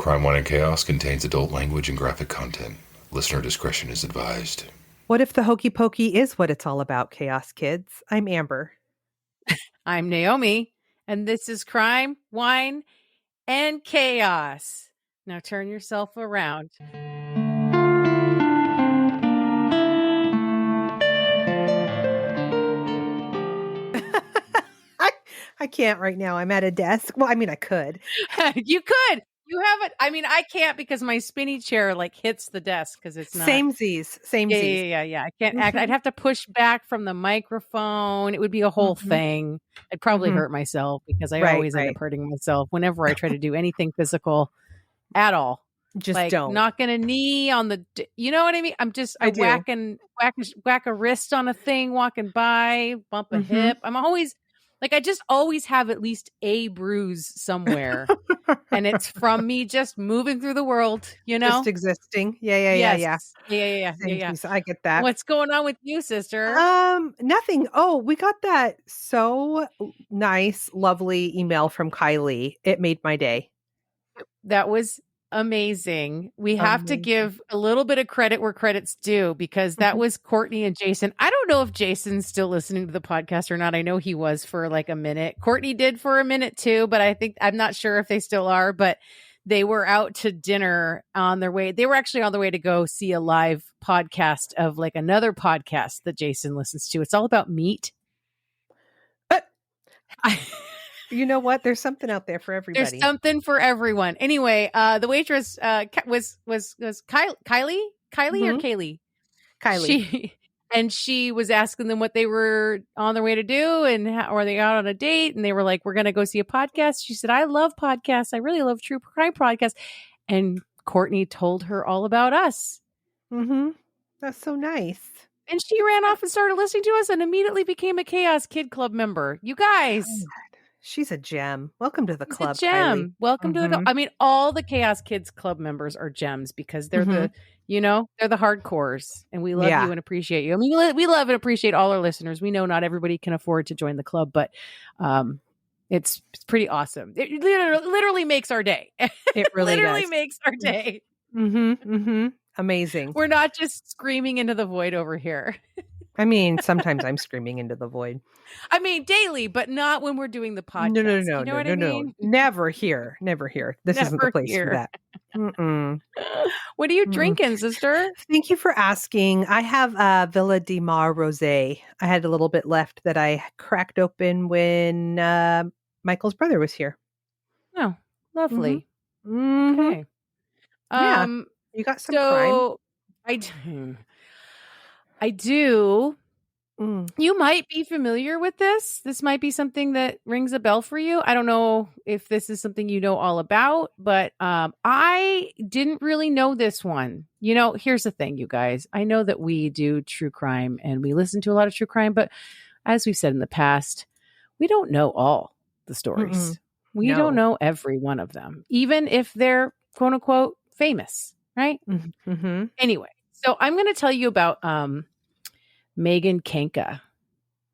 Crime, Wine, and Chaos contains adult language and graphic content. Listener discretion is advised. What if the hokey pokey is what it's all about, Chaos Kids? I'm Amber. I'm Naomi, and this is Crime, Wine, and Chaos. Now turn yourself around. I can't right now. I'm at a desk. Well, I mean, I could. You could. You have it. I mean, I can't because my spinny chair like hits the desk because it's not. Samesies. Yeah. I can't act. I'd have to push back from the microphone. It would be a whole thing. I'd probably hurt myself because I always end up hurting myself whenever I try to do anything physical at all. Just like don't. Knocking a knee on the, you know what I mean? I whack a wrist on a thing, walking by, bump a hip. I'm always like, I just always have at least a bruise somewhere. And it's from me just moving through the world, you know? Just existing. Yeah. I get that. What's going on with you, sister? Nothing. Oh, we got that so nice, lovely email from Kylie. It made my day. That was amazing. We have to give a little bit of credit where credit's due because that was Courtney and Jason. I don't know if Jason's still listening to the podcast or not. I know he was for like a minute. Courtney did for a minute too, but I'm not sure if they still are, but they were out to dinner on their way. They were actually on their way to go see a live podcast of like another podcast that Jason listens to. It's all about meat. You know what? There's something out there for everybody. There's something for everyone. Anyway, the waitress was Kylie or Kaylee? Kylie. She was asking them what they were on their way to do and or they out on a date, and they were like, "We're going to go see a podcast." She said, "I love podcasts. I really love true crime podcasts." And Courtney told her all about us. That's so nice. And she ran off and started listening to us and immediately became a Chaos Kid Club member. You guys. She's a gem. Welcome to the club, a gem. Kylie. Welcome to the. I mean, all the Chaos Kids Club members are gems because they're they're the hardcores, and we love you and appreciate you. I mean, we love and appreciate all our listeners. We know not everybody can afford to join the club, but it's pretty awesome. It literally makes our day. It really literally does. makes our day. Amazing. We're not just screaming into the void over here. I mean, sometimes I'm screaming into the void. I mean, daily, but not when we're doing the podcast. No. You know what I mean? Never here. This isn't the place for that. What are you drinking, sister? Thank you for asking. I have Villa di Mar Rosé. I had a little bit left that I cracked open when Michael's brother was here. Oh, lovely. Okay. Yeah. You got some crime? I do. You might be familiar with this. This might be something that rings a bell for you. I don't know if this is something you know all about, but I didn't really know this one. You know, here's the thing, you guys. I know that we do true crime and we listen to a lot of true crime, but as we've said in the past, we don't know all the stories. We don't know every one of them, even if they're quote unquote famous, right? Anyway. So I'm going to tell you about Megan Kanka.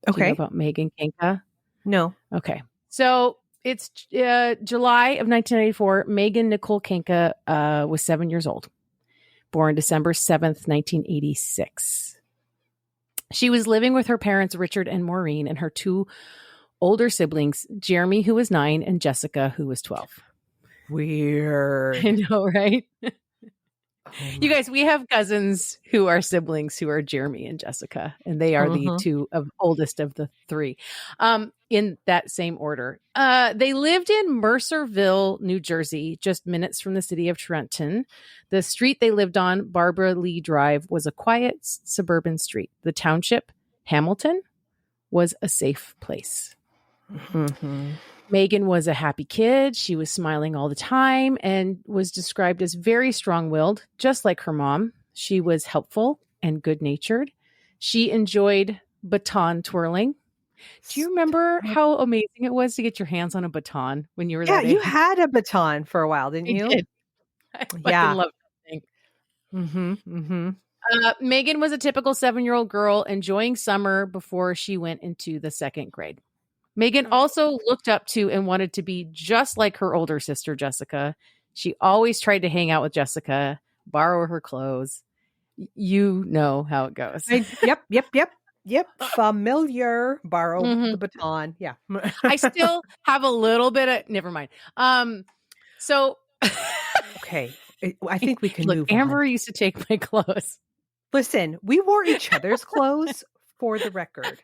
Do you know about Megan Kanka? No. Okay. So it's July of 1994. Megan Nicole Kanka was 7 years old, born December 7th, 1986. She was living with her parents, Richard and Maureen, and her two older siblings, Jeremy, who was 9, and Jessica, who was 12. Weird. I know, right? You guys, we have cousins who are siblings who are Jeremy and Jessica, and they are the two oldest of the three in that same order. They lived in Mercerville, New Jersey, just minutes from the city of Trenton. The street they lived on, Barbara Lee Drive, was a quiet suburban street. The township, Hamilton, was a safe place. Megan was a happy kid. She was smiling all the time and was described as very strong-willed, just like her mom. She was helpful and good-natured. She enjoyed baton twirling. Do you remember how amazing it was to get your hands on a baton when you were that age? You had a baton for a while, didn't you? I did. I fucking loved that thing. Megan was a typical 7-year-old girl enjoying summer before she went into the 2nd grade. Megan also looked up to and wanted to be just like her older sister, Jessica. She always tried to hang out with Jessica, borrow her clothes. You know how it goes. Yep. Familiar. Borrow the baton. Yeah. I still have a little bit of, never mind. So. Okay. I think we can Look, move Amber on. used to take my clothes. Listen, we wore each other's clothes for the record.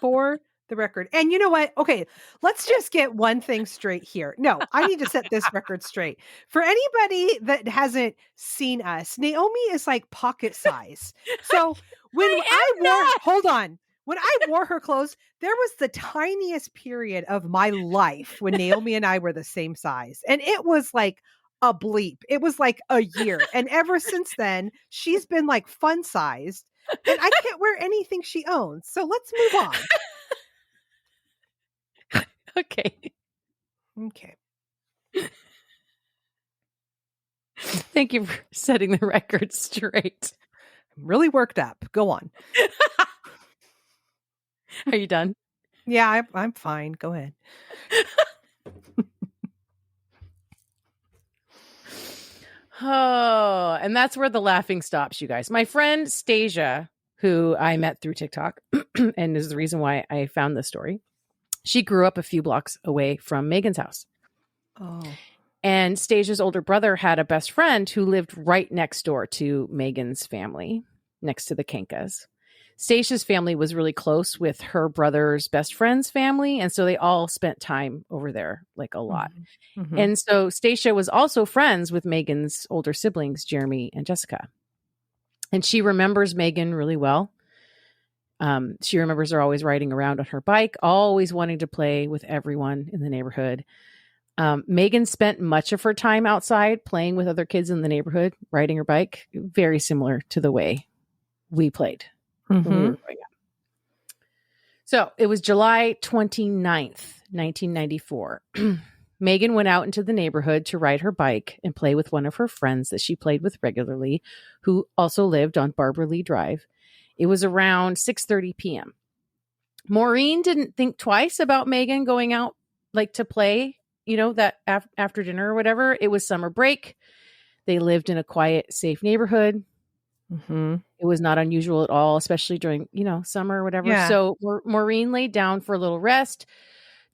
For the record. And you know what? Okay, let's just get one thing straight here. No, I need to set this record straight. For anybody that hasn't seen us, Naomi is like pocket size. So when hold on. When I wore her clothes, there was the tiniest period of my life when Naomi and I were the same size. And it was like a bleep. It was like a year. And ever since then, she's been like fun sized. And I can't wear anything she owns. So let's move on. Okay. Thank you for setting the record straight. I'm really worked up. Go on. Are you done? Yeah, I'm fine. Go ahead. Oh, and that's where the laughing stops, you guys. My friend Stasia, who I met through TikTok, and is the reason why I found this story. She grew up a few blocks away from Megan's house. Oh. And Stasia's older brother had a best friend who lived right next door to Megan's family, next to the Kankas. Stasia's family was really close with her brother's best friend's family, and so they all spent time over there, like a lot. Mm-hmm. And so Stasia was also friends with Megan's older siblings, Jeremy and Jessica. And she remembers Megan really well. She remembers her always riding around on her bike, always wanting to play with everyone in the neighborhood. Megan spent much of her time outside playing with other kids in the neighborhood, riding her bike, very similar to the way we played. When we were growing up. So it was July 29th, 1994. Megan went out into the neighborhood to ride her bike and play with one of her friends that she played with regularly, who also lived on Barbara Lee Drive. It was around 6:30 p.m. Maureen didn't think twice about Megan going out like to play, that after dinner or whatever. It was summer break. They lived in a quiet, safe neighborhood. Mm-hmm. It was not unusual at all, especially during, summer or whatever. Yeah. So Maureen laid down for a little rest.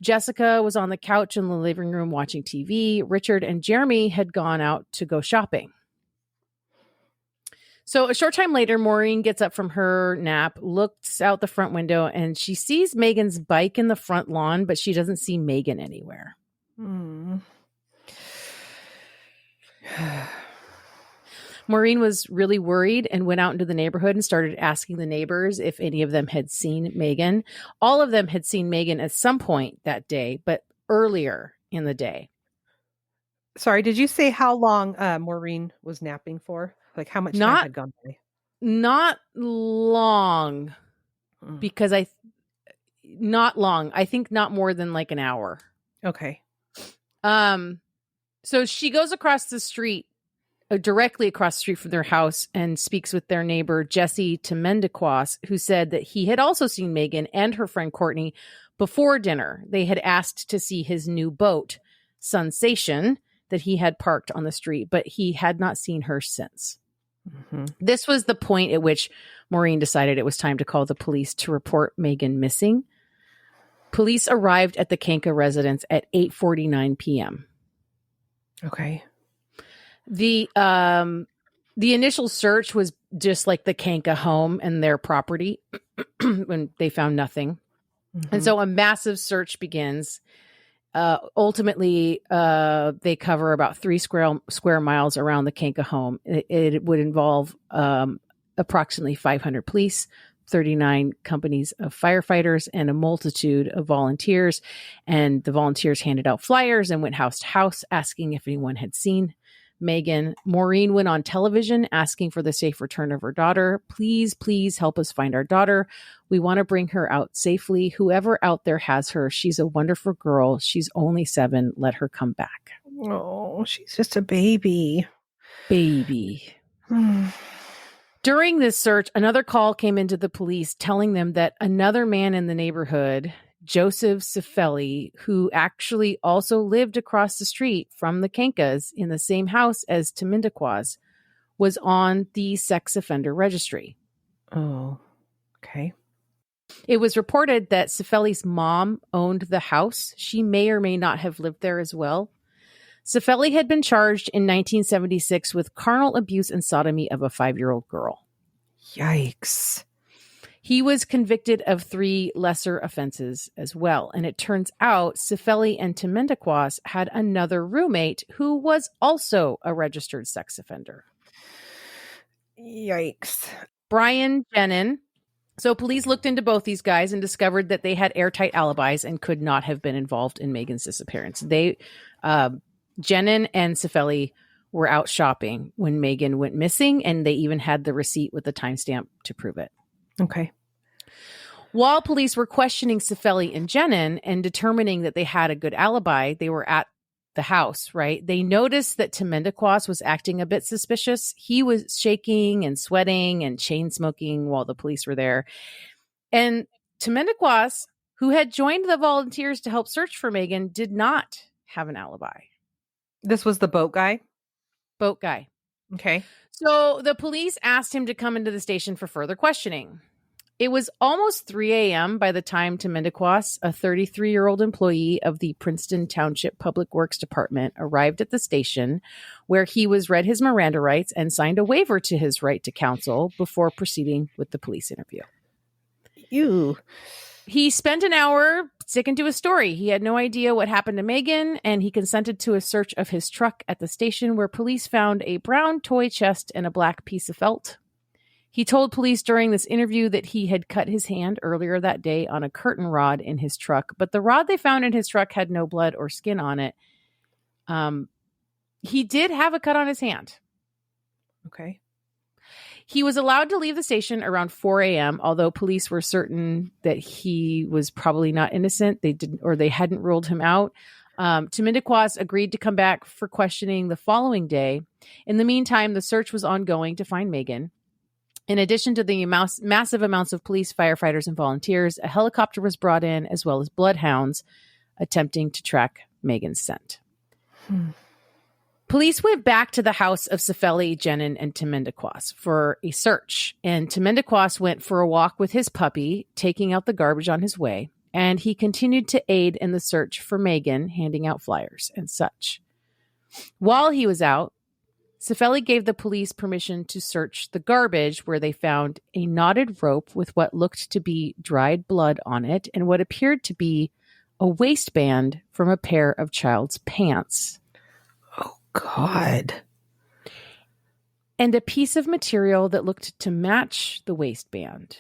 Jessica was on the couch in the living room watching TV. Richard and Jeremy had gone out to go shopping. So a short time later, Maureen gets up from her nap, looks out the front window, and she sees Megan's bike in the front lawn, but she doesn't see Megan anywhere. Maureen was really worried and went out into the neighborhood and started asking the neighbors if any of them had seen Megan. All of them had seen Megan at some point that day, but earlier in the day. Sorry, did you say how long Maureen was napping for? Like how much time had gone by? Not long, because not long. I think not more than like an hour. Okay. So she goes across the street, directly across the street from their house, and speaks with their neighbor, Jesse Temendequas, who said that he had also seen Megan and her friend Courtney before dinner. They had asked to see his new boat, Sensation, that he had parked on the street, but he had not seen her since. Mm-hmm. This was the point at which Maureen decided it was time to call the police to report Megan missing. Police arrived at the Kanka residence at 8:49 p.m. Okay. The initial search was just like the Kanka home and their property when they found nothing. Mm-hmm. And so a massive search begins. Ultimately, they cover about 3 square miles around the Kanka home. It would involve approximately 500 police, 39 companies of firefighters, and a multitude of volunteers. And the volunteers handed out flyers and went house to house asking if anyone had seen Megan. Maureen went on television asking for the safe return of her daughter. Please, please help us find our daughter. We want to bring her out safely. Whoever out there has her, she's a wonderful girl. She's only 7. Let her come back. Oh, she's just a baby. During this search, another call came into the police telling them that another man in the neighborhood Joseph Scientology, who actually also lived across the street from the Kankas in the same house as Timindakwas, was on the sex offender registry. Oh, okay. It was reported that Scientology's mom owned the house. She may or may not have lived there as well. Scientology had been charged in 1976 with carnal abuse and sodomy of a 5-year-old girl. Yikes. He was convicted of 3 lesser offenses as well. And it turns out Scientology and Timindakwas had another roommate who was also a registered sex offender. Yikes. Brian Jenin. So police looked into both these guys and discovered that they had airtight alibis and could not have been involved in Megan's disappearance. Jenin and Scientology were out shopping when Megan went missing, and they even had the receipt with the timestamp to prove it. Okay. While police were questioning Scientology and Jenin and determining that they had a good alibi, they were at the house, right? They noticed that Timindakwas was acting a bit suspicious. He was shaking and sweating and chain smoking while the police were there. And Timindakwas, who had joined the volunteers to help search for Megan, did not have an alibi. This was the boat guy? Boat guy. Okay. So the police asked him to come into the station for further questioning. It was almost 3 a.m. by the time Timindakwas, a 33-year-old employee of the Princeton Township Public Works Department, arrived at the station, where he was read his Miranda rights and signed a waiver to his right to counsel before proceeding with the police interview. Ew. He spent an hour sticking to his story. He had no idea what happened to Megan, and he consented to a search of his truck at the station, where police found a brown toy chest and a black piece of felt. He told police during this interview that he had cut his hand earlier that day on a curtain rod in his truck, but the rod they found in his truck had no blood or skin on it. He did have a cut on his hand. Okay. He was allowed to leave the station around 4 a.m., although police were certain that he was probably not innocent. They hadn't ruled him out. Timindakwas agreed to come back for questioning the following day. In the meantime, the search was ongoing to find Megan. In addition to the massive amounts of police, firefighters, and volunteers, a helicopter was brought in, as well as bloodhounds, attempting to track Megan's scent. Police went back to the house of Scientology, Jenin, and Timindakwas for a search. And Timindakwas went for a walk with his puppy, taking out the garbage on his way. And he continued to aid in the search for Megan, handing out flyers and such. While he was out, Scientology gave the police permission to search the garbage, where they found a knotted rope with what looked to be dried blood on it and what appeared to be a waistband from a pair of child's pants. Oh, God. And a piece of material that looked to match the waistband.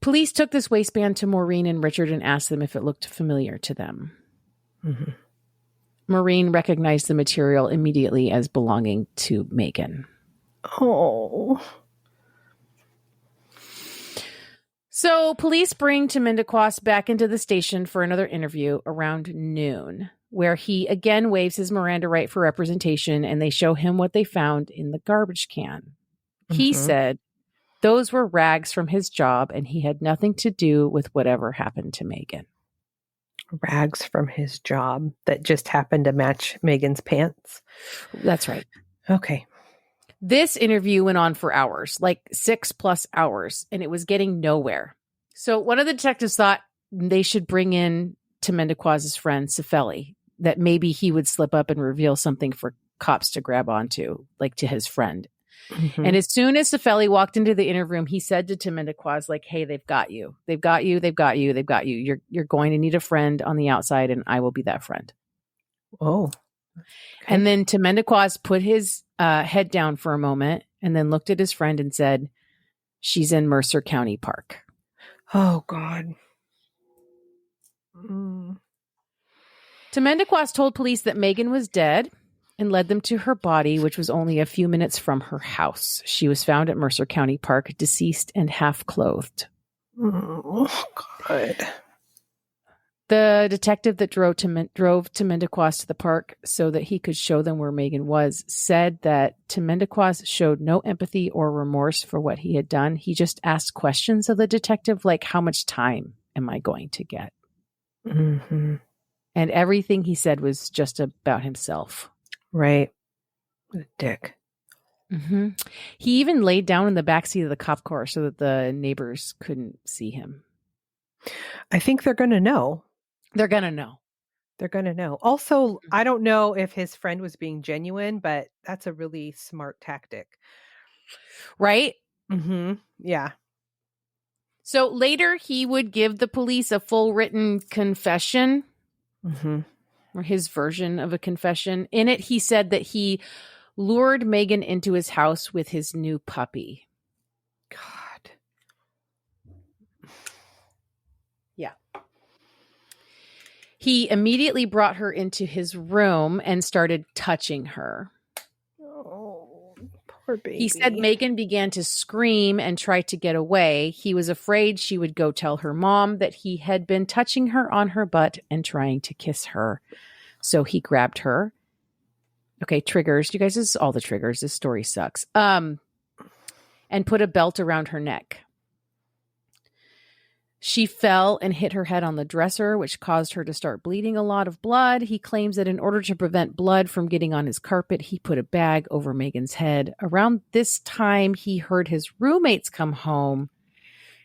Police took this waistband to Maureen and Richard and asked them if it looked familiar to them. Mm-hmm. Maureen recognized the material immediately as belonging to Megan. Oh. So police bring Timindakwas back into the station for another interview around noon, where he again waives his Miranda right for representation, and they show him what they found in the garbage can. He said those were rags from his job, and he had nothing to do with whatever happened to Megan. Rags from his job that just happened to match Megan's pants. That's right. Okay. This interview went on for hours, like 6+ hours, and it was getting nowhere. So one of the detectives thought they should bring in Timindakwas' friend, Scientology, that maybe he would slip up and reveal something for cops to grab onto, like to his friend. Mm-hmm. And as soon as Scientology walked into the interview room, he said to Timindakwas, like, hey, they've got you. They've got you. They've got you. They've got you. You're going to need a friend on the outside, and I will be that friend. Oh. Okay. And then Timindakwas put his head down for a moment and then looked at his friend and said, she's in Mercer County Park. Oh, God. Timindakwas told police that Megan was dead and led them to her body, which was only a few minutes from her house. She was found at Mercer County Park, deceased and half-clothed. Oh, God. The detective that drove Timindakwas to the park so that he could show them where Megan was said that Timindakwas showed no empathy or remorse for what he had done. He just asked questions of the detective, like, how much time am I going to get? Mm-hmm. And everything he said was just about himself. Right. What a dick. Mm-hmm. He even laid down in the backseat of the cop car so that the neighbors couldn't see him. I think they're going to know. They're going to know. They're going to know. Also, I don't know if his friend was being genuine, but that's a really smart tactic. Right? Mm-hmm. Yeah. So later, he would give the police a full written confession, or his version of a confession. In it, he said that he lured Megan into his house with his new puppy. God. Yeah. He immediately brought her into his room and started touching her. Oh, poor baby. He said Megan began to scream and try to get away. He was afraid she would go tell her mom that he had been touching her on her butt and trying to kiss her. So he grabbed her. Okay, triggers. You guys, this is all the triggers. This story sucks. And put a belt around her neck. She fell and hit her head on the dresser, which caused her to start bleeding a lot of blood. He claims that in order to prevent blood from getting on his carpet, he put a bag over Megan's head. Around this time, he heard his roommates come home.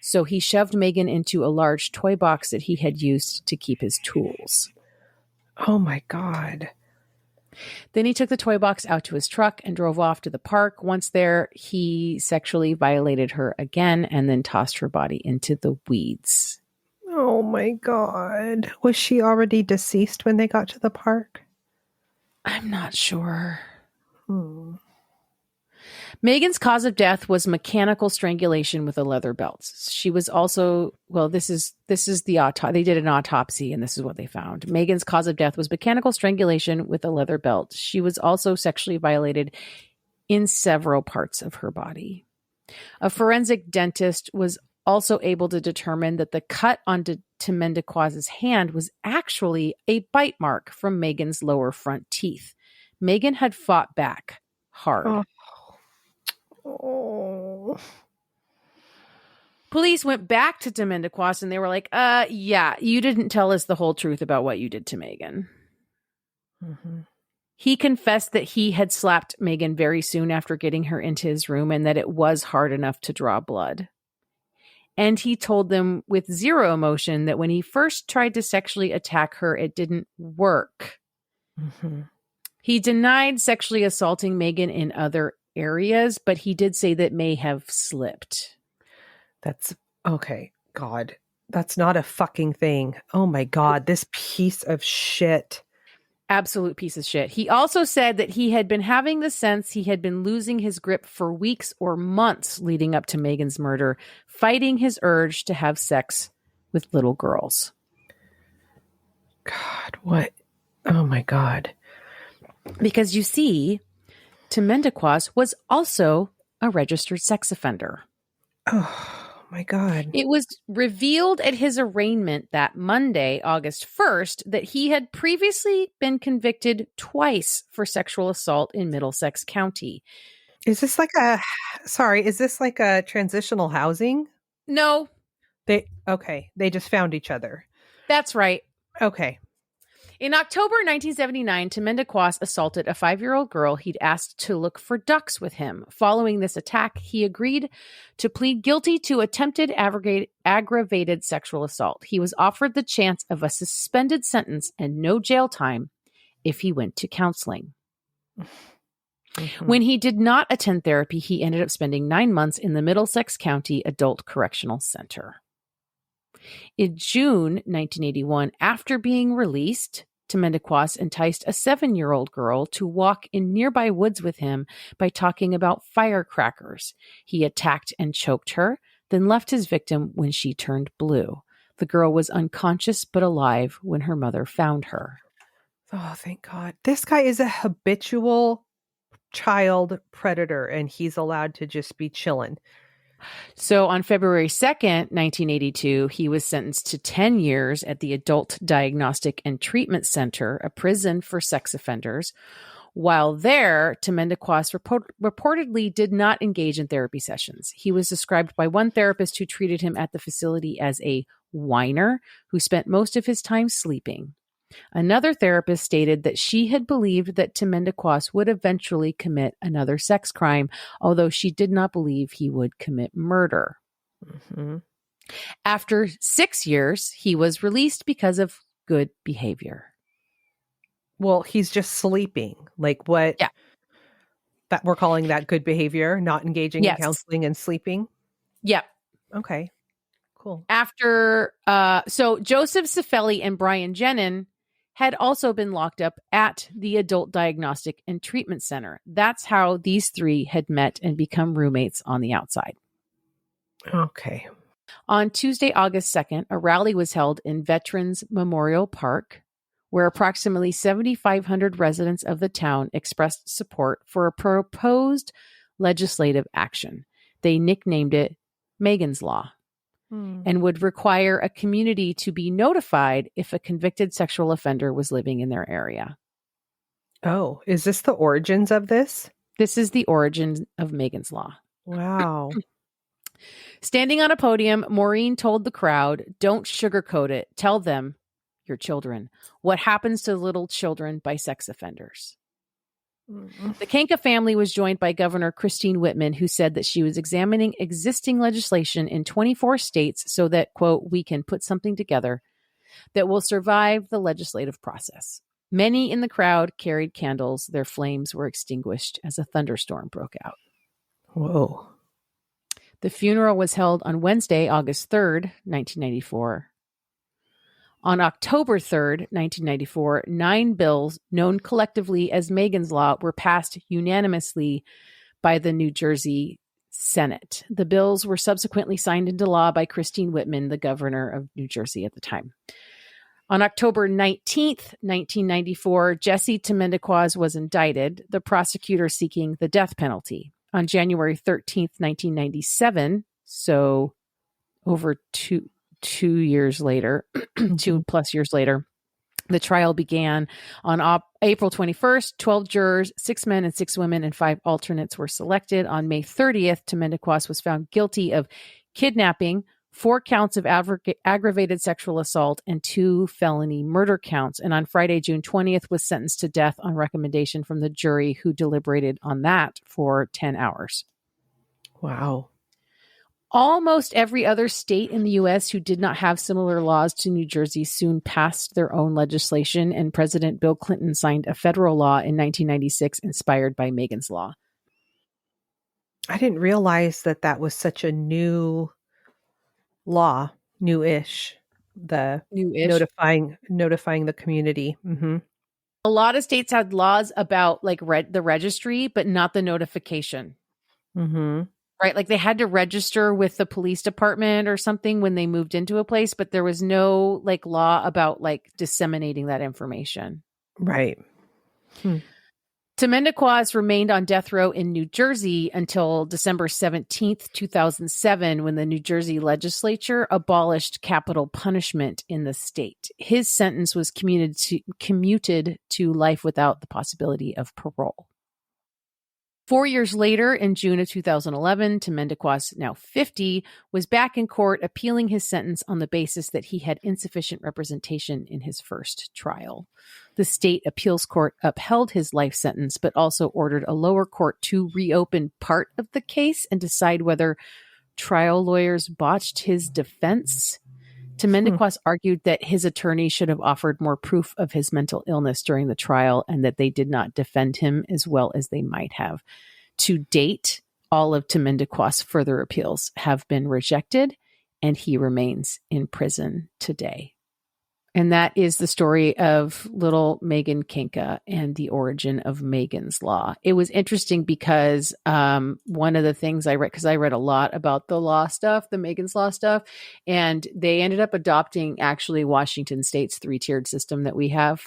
So he shoved Megan into a large toy box that he had used to keep his tools. Oh my God. Then he took the toy box out to his truck and drove off to the park. Once there, he sexually violated her again and then tossed her body into the weeds. Oh my God. Was she already deceased when they got to the park? I'm not sure. Megan's cause of death was mechanical strangulation with a leather belt. She was also, well, this is the they did an autopsy and this is what they found. Megan's cause of death was mechanical strangulation with a leather belt. She was also sexually violated in several parts of her body. A forensic dentist was also able to determine that the cut onto Mendequaz's hand was actually a bite mark from Megan's lower front teeth. Megan had fought back hard. Oh. Police went back to Mendequaz and they were like, yeah, you didn't tell us the whole truth about what you did to Megan. Mm-hmm. He confessed that he had slapped Megan very soon after getting her into his room and that it was hard enough to draw blood. And he told them with zero emotion that when he first tried to sexually attack her, it didn't work. Mm-hmm. He denied sexually assaulting Megan in other areas, but he did say that may have slipped. That's okay. God, that's not a fucking thing. Oh my God, this piece of shit. Absolute piece of shit. He also said that he had been having the sense he had been losing his grip for weeks or months leading up to Megan's murder, fighting his urge to have sex with little girls. God, what? Oh my God. Because you see, Mendequaz was also a registered sex offender. Oh my God. It was revealed at his arraignment that Monday, August 1st, that he had previously been convicted twice for sexual assault in Middlesex County. Is this like a transitional housing? No. They just found each other. That's right. Okay. In October 1979, Mendequaz assaulted a 5-year-old girl he'd asked to look for ducks with him. Following this attack, he agreed to plead guilty to attempted aggravated sexual assault. He was offered the chance of a suspended sentence and no jail time if he went to counseling. Mm-hmm. When he did not attend therapy, he ended up spending 9 months in the Middlesex County Adult Correctional Center. In June 1981, after being released, Mendequaz enticed a 7-year-old girl to walk in nearby woods with him by talking about firecrackers. He attacked and choked her, then left his victim when she turned blue. The girl was unconscious but alive when her mother found her. Oh, thank God. This guy is a habitual child predator, and he's allowed to just be chilling. So on February 2nd, 1982, he was sentenced to 10 years at the Adult Diagnostic and Treatment Center, a prison for sex offenders. While there, Mendequaz reportedly did not engage in therapy sessions. He was described by one therapist who treated him at the facility as a whiner who spent most of his time sleeping. Another therapist stated that she had believed that Temendekwas would eventually commit another sex crime, although she did not believe he would commit murder. Mm-hmm. After 6 years, he was released because of good behavior. Well, he's just sleeping. Like what? Yeah. That we're calling that good behavior, not engaging in counseling and sleeping? Yep. Okay. Cool. After, so Joseph Cifelli and Brian Jenin had also been locked up at the Adult Diagnostic and Treatment Center. That's how these three had met and become roommates on the outside. Okay. On Tuesday, August 2nd, a rally was held in Veterans Memorial Park, where approximately 7,500 residents of the town expressed support for a proposed legislative action. They nicknamed it Megan's Law and would require a community to be notified if a convicted sexual offender was living in their area. Oh, is this the origins of this? This is the origin of Megan's Law. Wow. Standing on a podium, Maureen told the crowd, "Don't sugarcoat it. Tell them, your children, what happens to little children by sex offenders." The Kanka family was joined by Governor Christine Whitman, who said that she was examining existing legislation in 24 states so that, quote, "we can put something together that will survive the legislative process." Many in the crowd carried candles. Their flames were extinguished as a thunderstorm broke out. Whoa. The funeral was held on Wednesday, August 3rd, 1994. On October 3rd, 1994, 9 bills known collectively as Megan's Law were passed unanimously by the New Jersey Senate. The bills were subsequently signed into law by Christine Whitman, the governor of New Jersey at the time. On October 19th, 1994, Jesse Temendekwas was indicted, the prosecutor seeking the death penalty. On January 13th, 1997, so over two years later, 2+ years later, the trial began. On April 21st, 12 jurors, 6 men and 6 women, and 5 alternates were selected. On May 30th, Temendekwas was found guilty of kidnapping, 4 counts of aggravated sexual assault, and 2 felony murder counts. And on Friday, June 20th, was sentenced to death on recommendation from the jury, who deliberated on that for 10 hours. Wow. Almost every other state in the U.S. who did not have similar laws to New Jersey soon passed their own legislation, and President Bill Clinton signed a federal law in 1996 inspired by Megan's Law. I didn't realize that that was such a new law, new-ish, the notifying the community. Mm-hmm. A lot of states had laws about like the registry, but not the notification. Mm-hmm. Right? Like they had to register with the police department or something when they moved into a place, but there was no like law about like disseminating that information. Right. Temendekwas remained on death row in New Jersey until December 17th, 2007, when the New Jersey legislature abolished capital punishment in the state. His sentence was commuted to life without the possibility of parole. 4 years later, in June of 2011, Temendekwas, now 50, was back in court appealing his sentence on the basis that he had insufficient representation in his first trial. The state appeals court upheld his life sentence, but also ordered a lower court to reopen part of the case and decide whether trial lawyers botched his defense. Temendekwas argued that his attorney should have offered more proof of his mental illness during the trial and that they did not defend him as well as they might have. To date, all of Temendekwas' further appeals have been rejected, and he remains in prison today. And that is the story of little Megan Kanka and the origin of Megan's Law. It was interesting because one of the things I read, because I read a lot about the law stuff, the Megan's Law stuff, and they ended up adopting actually Washington State's 3-tiered system that we have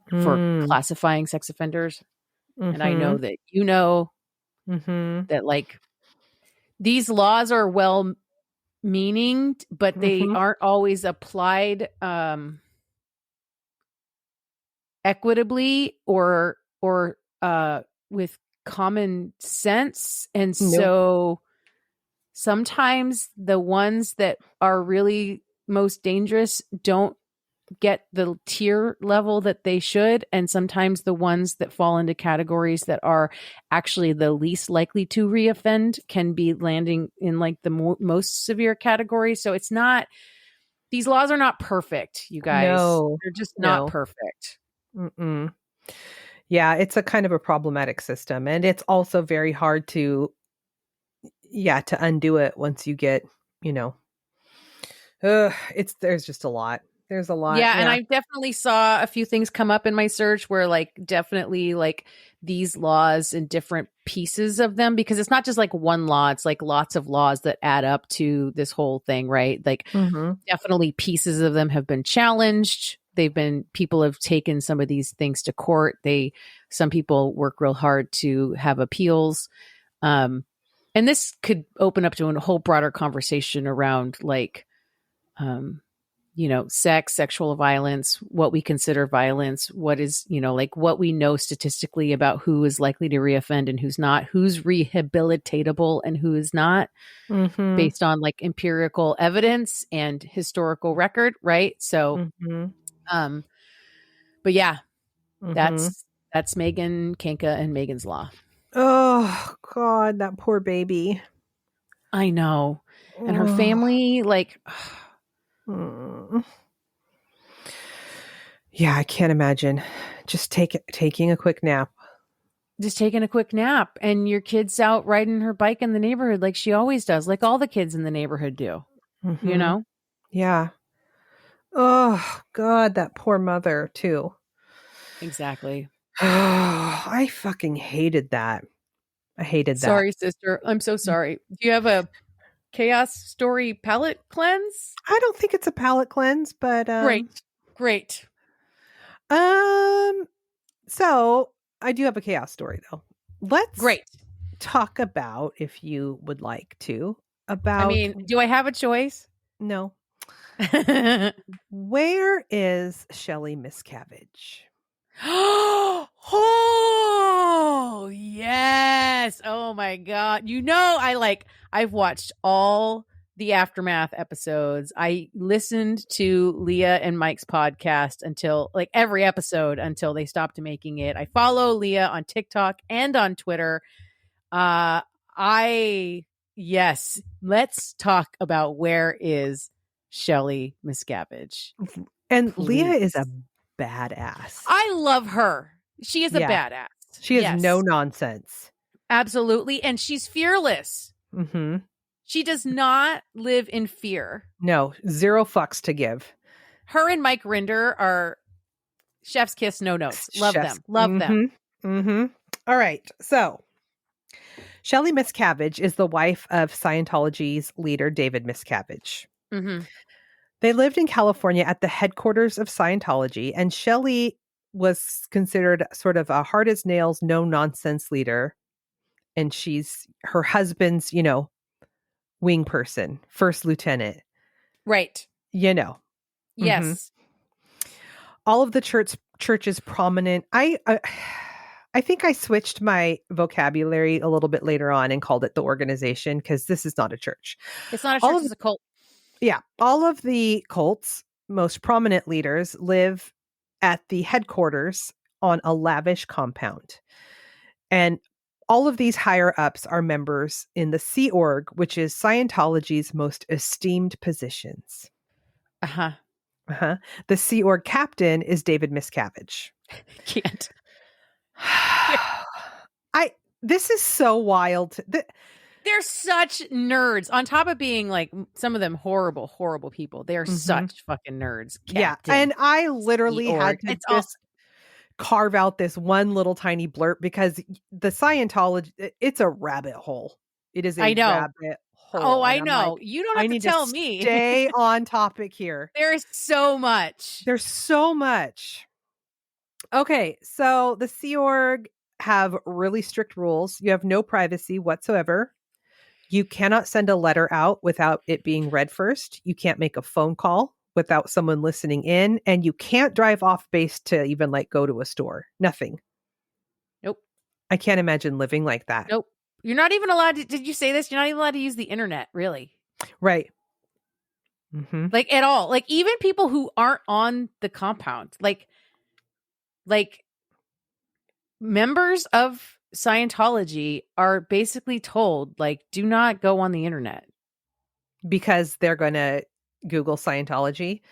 for classifying sex offenders. Mm-hmm. And I know that you know that like these laws are well meaning, but they aren't always applied equitably or with common sense. And so sometimes the ones that are really most dangerous don't get the tier level that they should. And sometimes the ones that fall into categories that are actually the least likely to reoffend can be landing in like the most severe category. So it's not, these laws are not perfect, you guys. No. They're just No. not perfect. Mm-mm. Yeah, it's a kind of a problematic system. And it's also very hard to undo it once you get, there's just a lot. There's a lot. Yeah, and I definitely saw a few things come up in my search where like definitely like these laws and different pieces of them, because it's not just like one law, it's like lots of laws that add up to this whole thing, right? Like definitely pieces of them have been challenged. People have taken some of these things to court. Some people work real hard to have appeals. And this could open up to a whole broader conversation around like, sex, sexual violence, what we consider violence, what is, like what we know statistically about who is likely to reoffend and who's not, who's rehabilitatable and who is not, based on like empirical evidence and historical record, right? So, but yeah, that's Megan, Kanka, and Megan's Law. Oh God, that poor baby. I know. And her family, like... Yeah, I can't imagine just taking a quick nap. Just taking a quick nap, and your kid's out riding her bike in the neighborhood like she always does, like all the kids in the neighborhood do. Yeah. Oh God, that poor mother too. Exactly. I fucking hated that. I hated that. Sorry, sister. I'm so sorry. Do you have a chaos story palate cleanse? I don't think it's a palate cleanse, but Great. So I do have a chaos story though. Let's Great. talk about, if you would like to, about... I mean, do I have a choice? No. Where is Shelly Miscavige? Oh, yes. Oh my God. I've watched all the Aftermath episodes. I listened to Leah and Mike's podcast until like every episode until they stopped making it. I follow Leah on TikTok and on Twitter. Let's talk about where is Shelly Miscavige. And Please. Leah is a badass. I love her. She is a badass. She has no nonsense. Absolutely. And she's fearless. Mm-hmm. She does not live in fear. No, zero fucks to give. Her and Mike Rinder are chef's kiss, no notes. Love them. Mm-hmm. All right. So Shelly Miscavige is the wife of Scientology's leader, David Miscavige. Mm-hmm. They lived in California at the headquarters of Scientology, and Shelly was considered sort of a hard as nails, no nonsense leader. And she's her husband's, wing person, first lieutenant. Right. Yes. All of the church's prominent. I think I switched my vocabulary a little bit later on and called it the organization, because this is not a church. It's not a church, it's a cult. Yeah. All of the cult's most prominent leaders live at the headquarters on a lavish compound. And all of these higher ups are members in the Sea Org, which is Scientology's most esteemed positions. The Sea Org captain is David Miscavige. Can't. This is so wild. They're such nerds. On top of being like some of them horrible, horrible people, they are such fucking nerds. Captain, and I literally had to carve out this one little tiny blurb, because the Scientology, it's a rabbit hole. It is a rabbit hole. Oh, I know. Like, you don't have to tell me. Stay on topic here. There's so much. Okay, so the Sea Org have really strict rules. You have no privacy whatsoever. You cannot send a letter out without it being read first. You can't make a phone call without someone listening in, and you can't drive off base to even like go to a store. Nothing. Nope. I can't imagine living like that. Nope. You're not even allowed to, did you say this? You're not even allowed to use the internet, really. Right. Mm-hmm. Like at all. Like even people who aren't on the compound, like members of Scientology are basically told, like, do not go on the internet. Because they're going to Google Scientology.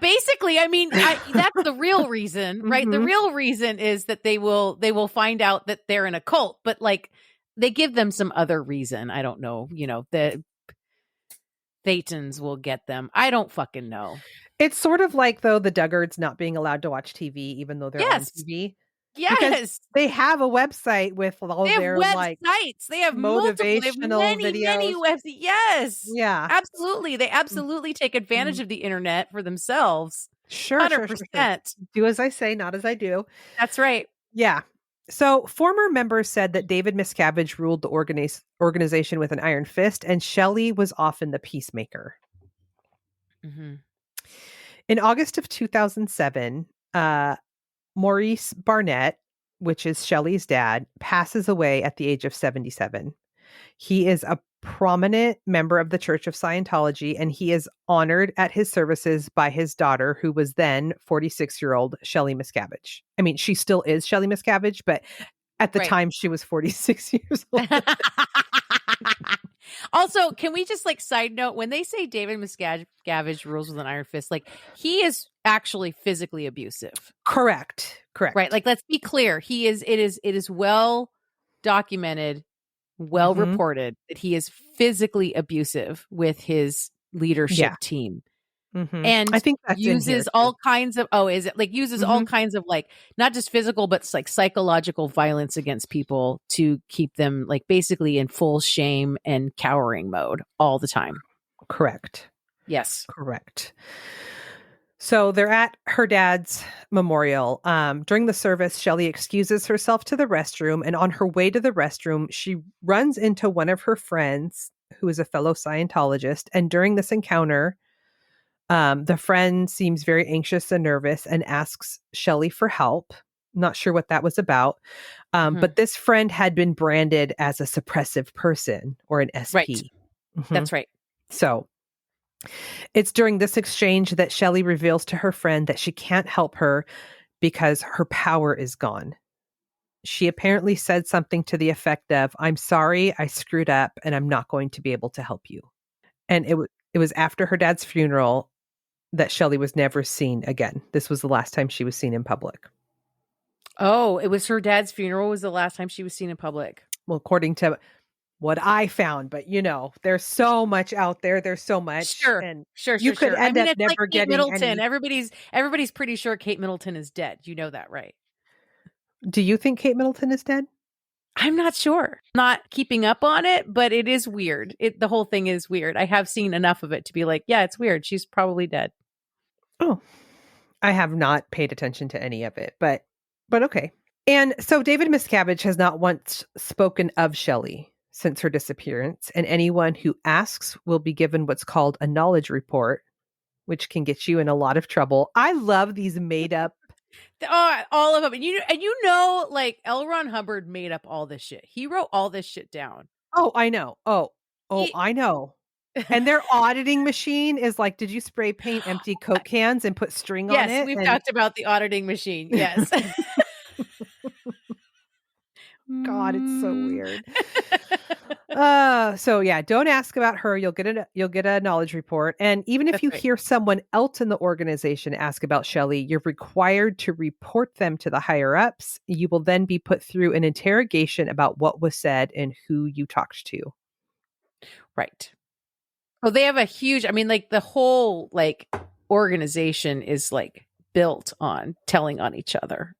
Basically, I mean, that's the real reason, right? The Mhm. real reason is that they will find out that they're in a cult, but like they give them some other reason. I don't know. The Thetans will get them. I don't fucking know. It's sort of like, though, the Duggards not being allowed to watch TV, even though they're on Yes. TV. Yes. Because they have a website with all They have their websites. They have multiple. They have motivational many videos. websites. Yes. Yeah. Absolutely. They absolutely take advantage of the internet for themselves. Sure. 100%. Do as I say, not as I do. That's right. Yeah. So former members said that David Miscavige ruled the organization with an iron fist, and Shelly was often the peacemaker. Mm-hmm. In August of 2007, Maurice Barnett, which is Shelly's dad, passes away at the age of 77. He is a prominent member of the Church of Scientology, and he is honored at his services by his daughter, who was then 46-year-old Shelly Miscavige. I mean, she still is Shelly Miscavige, but at the time she was 46 years old. Also, can we just side note, when they say David Miscavige rules with an iron fist, he is actually physically abusive. Correct. Right. Let's be clear. It is well documented, well reported that he is physically abusive with his leadership team. Mm-hmm. And I think that's uses all kinds of uses all kinds of not just physical but psychological violence against people to keep them basically in full shame and cowering mode all the time. Correct. Yes. Correct. So they're at her dad's memorial. During the service, Shelly excuses herself to the restroom, and on her way to the restroom, she runs into one of her friends who is a fellow Scientologist. And during this encounter, the friend seems very anxious and nervous and asks Shelly for help. Not sure what that was about. But this friend had been branded as a suppressive person or an SP. Right. Mm-hmm. That's right. So it's during this exchange that Shelly reveals to her friend that she can't help her because her power is gone. She apparently said something to the effect of, "I'm sorry, I screwed up and I'm not going to be able to help you." And it was after her dad's funeral that Shelly was never seen again. This was the last time she was seen in public. Oh, it was her dad's funeral was the last time she was seen in public. Well, according to what I found, but there's so much out there. There's so much. Sure. And sure. You could end up it's never Kate getting Middleton. any... Everybody's pretty sure Kate Middleton is dead. You know that, right? Do you think Kate Middleton is dead? I'm not sure. Not keeping up on it, but it is weird. The whole thing is weird. I have seen enough of it to be yeah, it's weird. She's probably dead. Oh, I have not paid attention to any of it, but okay. And so David Miscavige has not once spoken of Shelly since her disappearance, and anyone who asks will be given what's called a knowledge report, which can get you in a lot of trouble. I love these made up. All of them. And L. Ron Hubbard made up all this shit. He wrote all this shit down. Oh, I know. I know. And their auditing machine is did you spray paint empty Coke cans and put string on it? Yes, we've talked about the auditing machine. Yes. God, it's so weird. So yeah, don't ask about her. You'll get a knowledge report. And even if you hear someone else in the organization ask about Shelly, you're required to report them to the higher ups. You will then be put through an interrogation about what was said and who you talked to. Right. Well, they have a huge, the whole organization is built on telling on each other.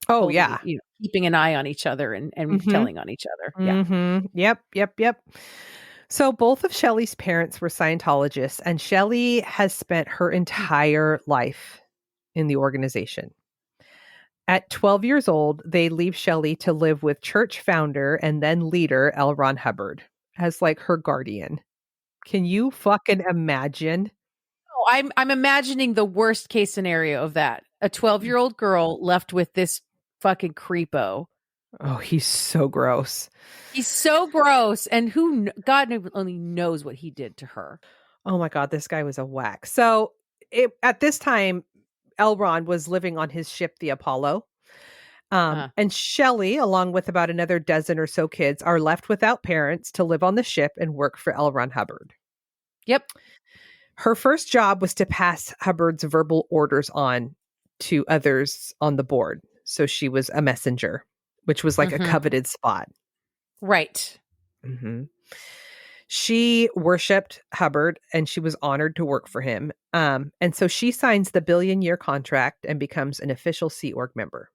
Oh, yeah. Keeping an eye on each other and telling on each other. Yeah. Mm-hmm. Yep. So both of Shelly's parents were Scientologists, and Shelly has spent her entire life in the organization. At 12 years old, they leave Shelly to live with church founder and then leader L. Ron Hubbard as her guardian. Can you fucking imagine? Oh, I'm imagining the worst case scenario of that. A 12-year-old girl left with this fucking creepo. Oh, he's so gross. He's so gross. And God only knows what he did to her. Oh my God, this guy was a whack. So at this time, L. Ron was living on his ship, the Apollo. And Shelly, along with about another dozen or so kids, are left without parents to live on the ship and work for L. Ron Hubbard. Yep. Her first job was to pass Hubbard's verbal orders on to others on the board. So she was a messenger, which was like a coveted spot. Right. Mm-hmm. She worshipped Hubbard and she was honored to work for him. And so she signs the billion-year contract and becomes an official Sea Org member.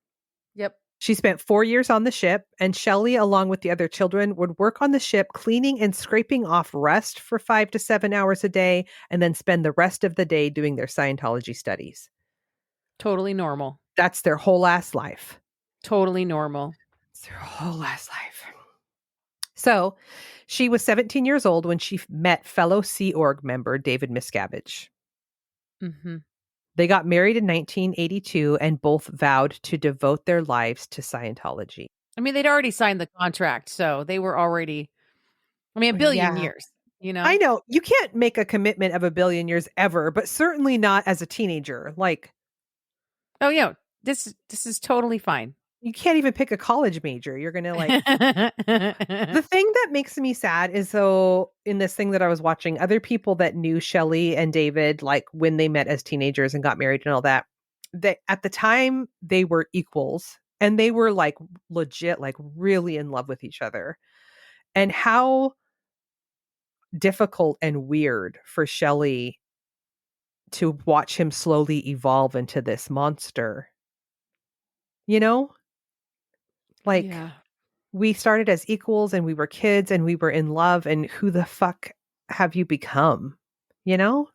Yep. She spent 4 years on the ship, and Shelly, along with the other children, would work on the ship cleaning and scraping off rust for 5 to 7 hours a day, and then spend the rest of the day doing their Scientology studies. Totally normal. That's their whole ass life. Totally normal. It's their whole ass life. So she was 17 years old when she met fellow Sea Org member David Miscavige. Mm-hmm. They got married in 1982 and both vowed to devote their lives to Scientology. I mean, they'd already signed the contract, so they were already, a billion years, you know? I know. You can't make a commitment of 1 billion years ever, but certainly not as a teenager. Like, oh, yeah, this is totally fine. You can't even pick a college major. You're going to like... The thing that makes me sad is, so in this thing that I was watching, other people that knew Shelly and David, like when they met as teenagers and got married and all that, they, at the time they were equals and they were like legit, like really in love with each other. And how difficult and weird for Shelly to watch him slowly evolve into this monster. You know? Like, we started as equals and we were kids and we were in love, and who the fuck have you become? You know?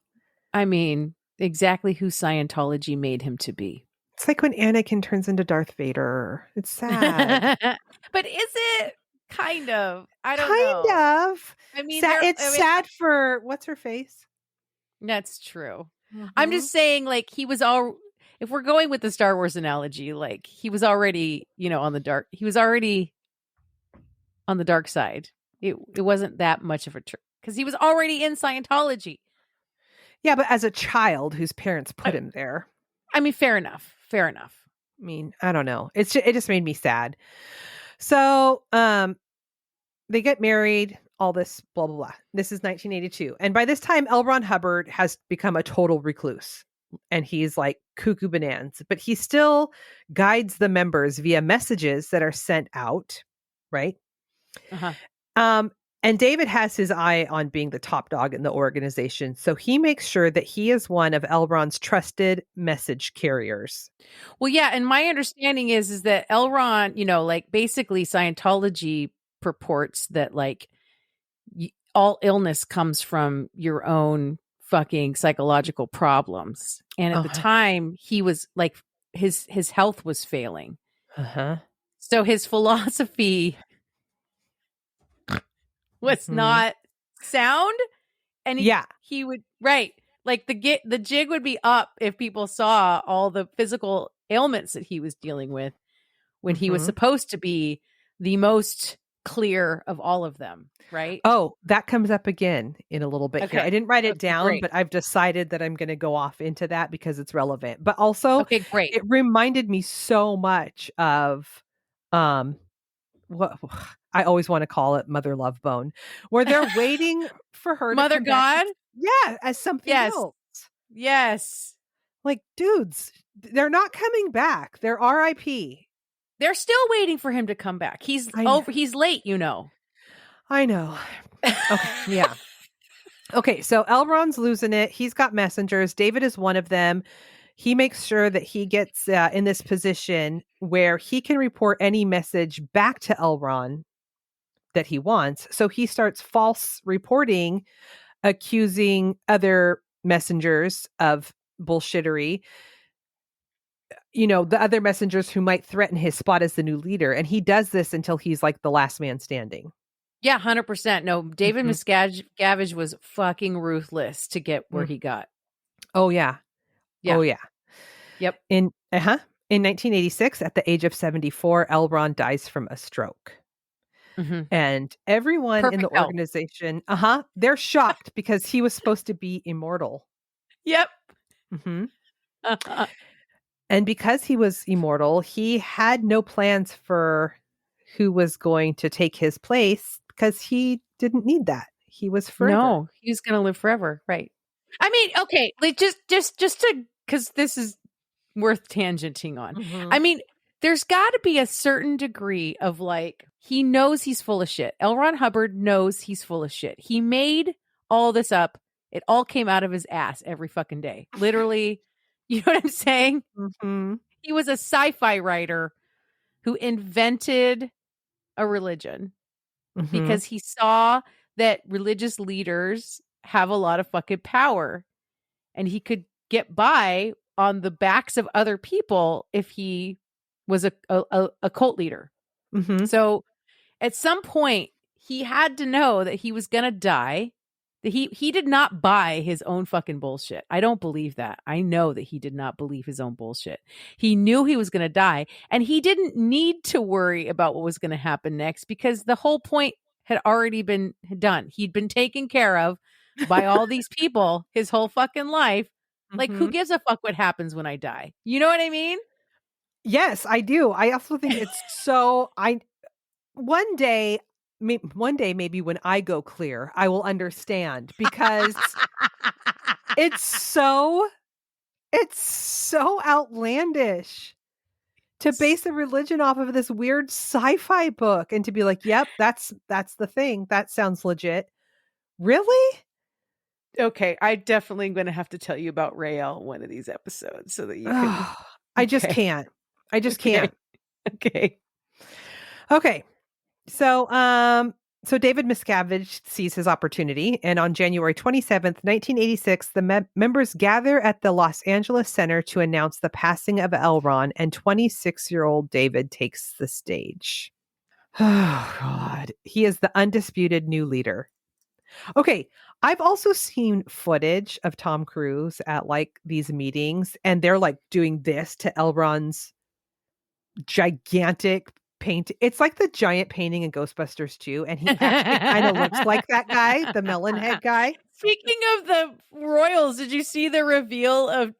I mean, exactly who Scientology made him to be. It's like when Anakin turns into Darth Vader. It's sad. But is it? Kind of. I don't know. Kind of. I mean, it's sad for, what's her face? That's true. Mm-hmm. I'm just saying, like, he was all... If we're going with the Star Wars analogy, like, he was already, on the dark. He was already on the dark side. It wasn't that much of a trick because he was already in Scientology. Yeah, but as a child whose parents put him there. I mean, fair enough. Fair enough. I mean, I don't know. It just made me sad. So, they get married, all this blah, blah, blah. This is 1982. And by this time, L. Ron Hubbard has become a total recluse. And he's like cuckoo bananas, but he still guides the members via messages that are sent out, right? And David has his eye on being the top dog in the organization, so he makes sure that he is one of L. Ron's trusted message carriers. Well, yeah, and my understanding is that L. Ron, like basically Scientology purports that like all illness comes from your own fucking psychological problems, and at the time he was like his health was failing, so his philosophy was not sound, and he would like the jig would be up if people saw all the physical ailments that he was dealing with when he was supposed to be the most clear of all of them, right? Oh, that comes up again in a little bit here. I didn't write it down, but I've decided that I'm going to go off into that because it's relevant. But also, it reminded me so much of what I always want to call it Mother Love Bone, where they're waiting for her Mother to come God? back as something else. Yes. Like, dudes, they're not coming back. They're RIP. They're still waiting for him to come back. He's late, I know. Okay, yeah. Okay, so L. Ron's losing it. He's got messengers. David is one of them. He makes sure that he gets in this position where he can report any message back to L. Ron that he wants. So he starts false reporting, accusing other messengers of bullshittery. The other messengers who might threaten his spot as the new leader. And he does this until he's like the last man standing. Yeah, 100%. No, David Miscavige was fucking ruthless to get where he got. Oh, yeah. Oh, yeah. Yep. In 1986, at the age of 74, L. Ron dies from a stroke. Mhm. And everyone in the Perfect health. organization, they're shocked because he was supposed to be immortal. Yep. hmm And because he was immortal, he had no plans for who was going to take his place because he didn't need that. He was forever. No, he's going to live forever. Right. I mean, okay, like just to, because this is worth tangenting on. Mhm. I mean, there's got to be a certain degree of like, he knows he's full of shit. L. Ron Hubbard knows he's full of shit. He made all this up. It all came out of his ass every fucking day. Literally, you know what I'm saying? Mhm. He was a sci-fi writer who invented a religion Mhm. because he saw that religious leaders have a lot of fucking power, and he could get by on the backs of other people if he was a cult leader. Mhm. So at some point he had to know that he was going to die. That he did not buy his own fucking bullshit. I don't believe that. I know that he did not believe his own bullshit. He knew he was going to die, and he didn't need to worry about what was going to happen next because the whole point had already been done. He'd been taken care of by all these people his whole fucking life. Like, who Mhm. gives a fuck what happens when I die? You know what I mean? Yes, I do. I also think it's so one day maybe when I go clear, I will understand because it's so outlandish to base a religion off of this weird sci-fi book and to be like, "Yep, that's the thing. That sounds legit." Really? Okay, I definitely am going to have to tell you about Rael one of these episodes so that you can. I just Okay. can't. I just Okay. can't. Okay. Okay. So, David Miscavige sees his opportunity, and on January 27th, 1986, the members gather at the Los Angeles Center to announce the passing of L. Ron, and 26-year-old David takes the stage. Oh, God. He is the undisputed new leader. Okay, I've also seen footage of Tom Cruise at, like, these meetings, and they're, like, doing this to L. Ron's gigantic paint. It's like the giant painting in Ghostbusters 2, and he actually kind of looks like that guy, the melon head guy. Speaking of the royals, did you see the reveal of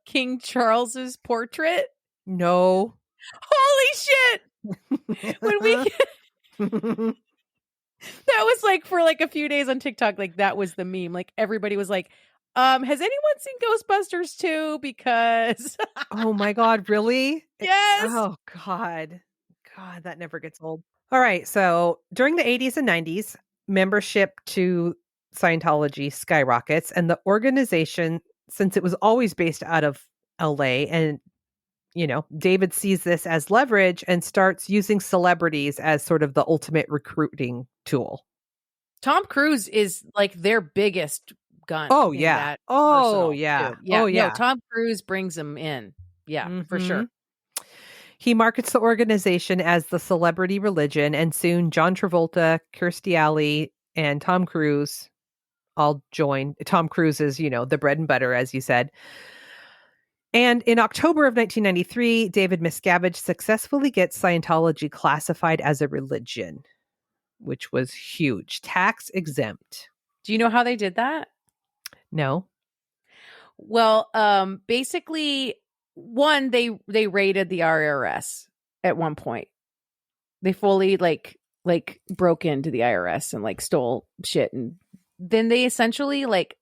King Charles's portrait? No. Holy shit! When we that was like for like a few days on TikTok, like that was the meme. Like everybody was like, has anyone seen Ghostbusters 2? Because Oh my God, really? yes. Oh God. God, that never gets old. All right. So during the 80s and 90s, membership to Scientology skyrockets, and the organization, since it was always based out of LA, and David sees this as leverage and starts using celebrities as sort of the ultimate recruiting tool. Tom Cruise is like their biggest gun. Oh, in yeah. that Oh, arsenal, yeah. too. Yeah. Oh, yeah. No, Tom Cruise brings them in. Yeah, for sure. He markets the organization as the celebrity religion, and soon John Travolta, Kirstie Alley, and Tom Cruise all join. Tom Cruise is, the bread and butter, as you said. And in October of 1993, David Miscavige successfully gets Scientology classified as a religion, which was huge. Tax exempt. Do you know how they did that? No. Well, basically, one, they raided the IRS at one point. They fully like broke into the IRS and like stole shit, and then they essentially like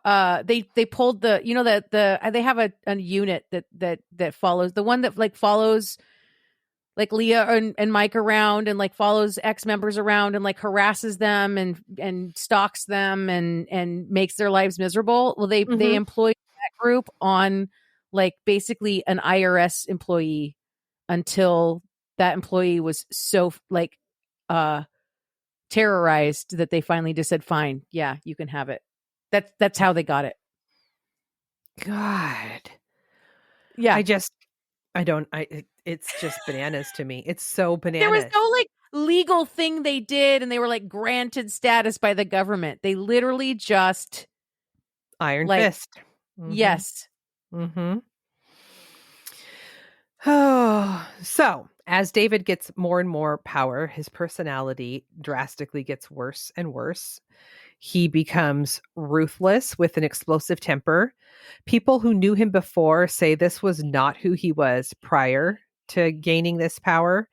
they pulled the they have a unit that follows the one that like follows like Leah and Mike around and like follows ex-members around and like harasses them and stalks them and makes their lives miserable. Well, they employed that group on like basically an IRS employee until that employee was so like terrorized that they finally just said, fine, yeah, you can have it. That's how they got it. God. Yeah. It's just bananas to me. It's so bananas. There was no like legal thing they did, and they were like granted status by the government. They literally just iron like, fist. Yes. Oh, so As David gets more and more power, his personality drastically gets worse and worse. He becomes ruthless with an explosive temper. People who knew him before say this was not who he was prior to gaining this power.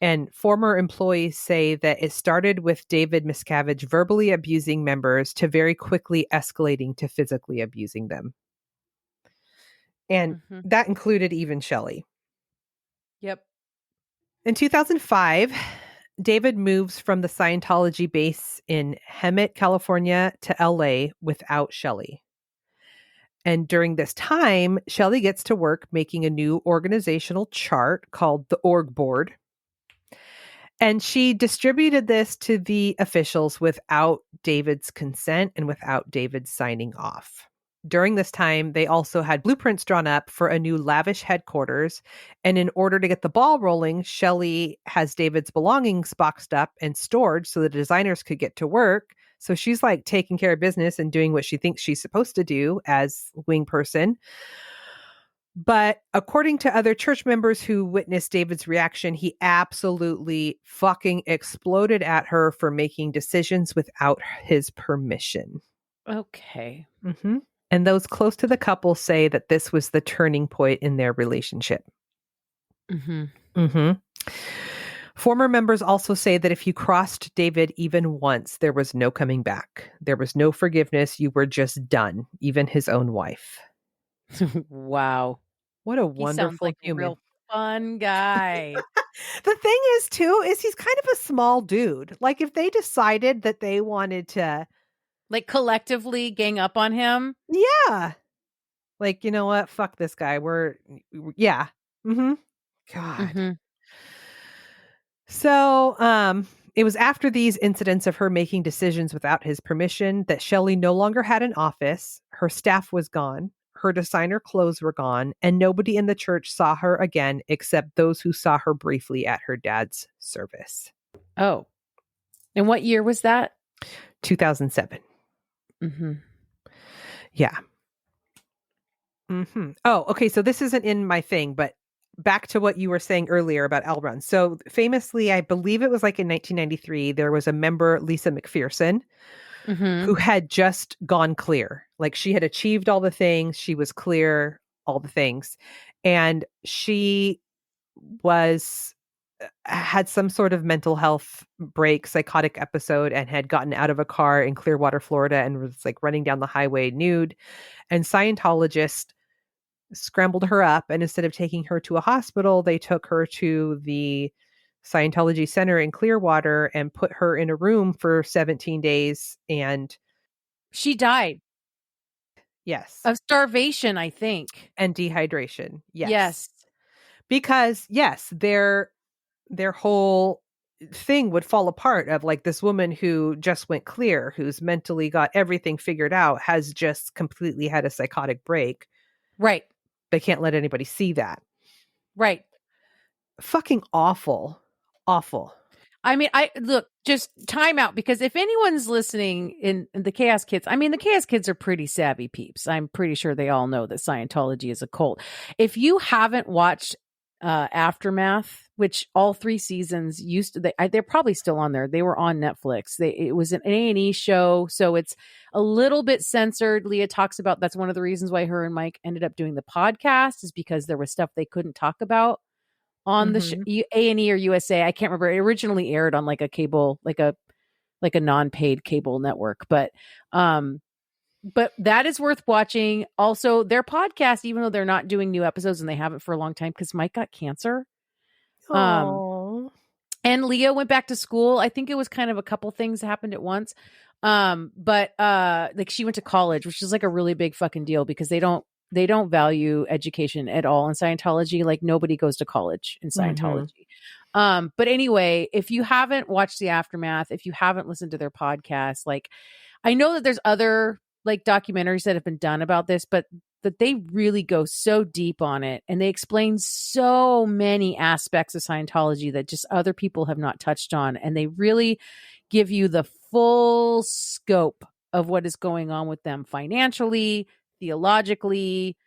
And former employees say that it started with David Miscavige verbally abusing members to very quickly escalating to physically abusing them. And that included even Shelly. Yep. In 2005, David moves from the Scientology base in Hemet, California to LA without Shelly. And during this time, Shelly gets to work making a new organizational chart called the Org Board. And she distributed this to the officials without David's consent and without David signing off. During this time, they also had blueprints drawn up for a new lavish headquarters. And in order to get the ball rolling, Shelly has David's belongings boxed up and stored so the designers could get to work. So she's like taking care of business and doing what she thinks she's supposed to do as wing person. But according to other church members who witnessed David's reaction, he absolutely fucking exploded at her for making decisions without his permission. Okay. Mm-hmm. And those close to the couple say that this was the turning point in their relationship. Mm-hmm. Mm-hmm. Former members also say that if you crossed David even once, there was no coming back. There was no forgiveness. You were just done, even his own wife. Wow. What a He wonderful sounds like human. a real fun guy. The thing is, too, is he's kind of a small dude. Like, if they decided that they wanted to... Like, collectively gang up on him? Yeah. Like, you know what? Fuck this guy. Yeah. Mm-hmm. God. Mm-hmm. So, it was after these incidents of her making decisions without his permission that Shelly no longer had an office. Her staff was gone. Her designer clothes were gone. And nobody in the church saw her again except those who saw her briefly at her dad's service. Oh. And what year was that? 2007. Mm-hmm. Yeah. Mm-hmm. Oh, okay. So this isn't in my thing, but back to what you were saying earlier about L Run. So famously, I believe it was like in 1993, there was a member, Lisa McPherson, who had just gone clear. Like she had achieved all the things. She was clear, all the things. And she had some sort of mental health break, psychotic episode, and had gotten out of a car in Clearwater, Florida, and was like running down the highway nude. And Scientologists scrambled her up, and instead of taking her to a hospital, they took her to the Scientology Center in Clearwater and put her in a room for 17 days. And she died. Yes. Of starvation, I think. And dehydration. Yes. Yes. Because, yes, their whole thing would fall apart of like this woman who just went clear, who's mentally got everything figured out, has just completely had a psychotic break. Right. They can't let anybody see that. Right. Fucking awful. Awful. I mean, look, just time out, because if anyone's listening in the Chaos Kids, I mean, the Chaos Kids are pretty savvy peeps. I'm pretty sure they all know that Scientology is a cult. If you haven't watched Aftermath, which all 3 seasons they're probably still on there. They were on Netflix. It was an A&E show, so it's a little bit censored. Leah talks about that's one of the reasons why her and Mike ended up doing the podcast, is because there was stuff they couldn't talk about on the A&E or USA. I can't remember. It originally aired on like a cable, like a non-paid cable network, but that is worth watching. Also, their podcast, even though they're not doing new episodes and they haven't for a long time because Mike got cancer. And Leah went back to school. I think it was kind of a couple things happened at once. But like she went to college, which is like a really big fucking deal because they don't value education at all in Scientology. Like nobody goes to college in Scientology. But anyway, if you haven't watched the Aftermath, if you haven't listened to their podcast, like I know that there's other like documentaries that have been done about this, but that they really go so deep on it and they explain so many aspects of Scientology that just other people have not touched on. And they really give you the full scope of what is going on with them financially, theologically,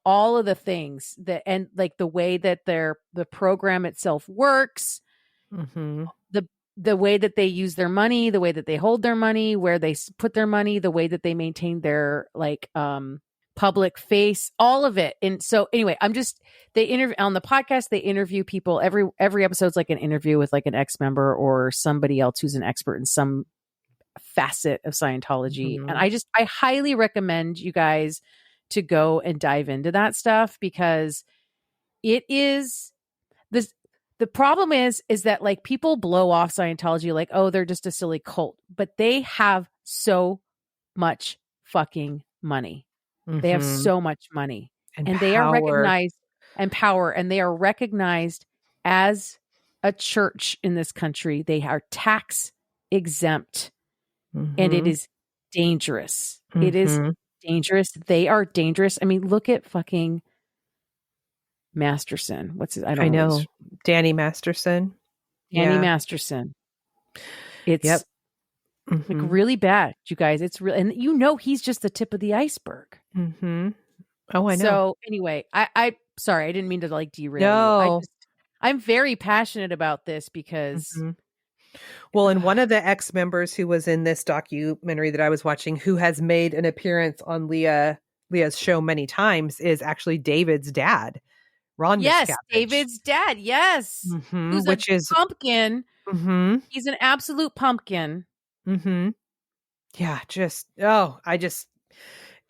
all of the things that, and like the way that the program itself works, Mm-hmm. the way that they use their money, the way that they hold their money, where they put their money, the way that they maintain their public face, all of it. And so anyway, they interview on the podcast, they interview people. Every episode's like an interview with like an ex-member or somebody else who's an expert in some facet of Scientology. Mm-hmm. And I highly recommend you guys to go and dive into that stuff, because it is this. The problem is that like people blow off Scientology like, oh, they're just a silly cult, but they have so much fucking money. Mm-hmm. They have so much money, and they power. are recognized, and power, and they are recognized as a church in this country. They are tax exempt, Mm-hmm. and it is dangerous. Mm-hmm. It is dangerous. They are dangerous. I mean, look at fucking Masterson. What's his? I know. Danny Masterson. Danny Masterson. It's like really bad, you guys. It's real, and he's just the tip of the iceberg. Mm-hmm. Oh, I know. So anyway, I sorry, I didn't mean to like derail you. I'm very passionate about this because. Mm-hmm. Well, and one of the ex-members who was in this documentary that I was watching, who has made an appearance on Leah's show many times, is actually David's dad, Ron. Yes, Miscavige. David's dad. Yes, mm-hmm. Who's which is pumpkin. Mm-hmm. He's an absolute pumpkin. Mm-hmm. Yeah,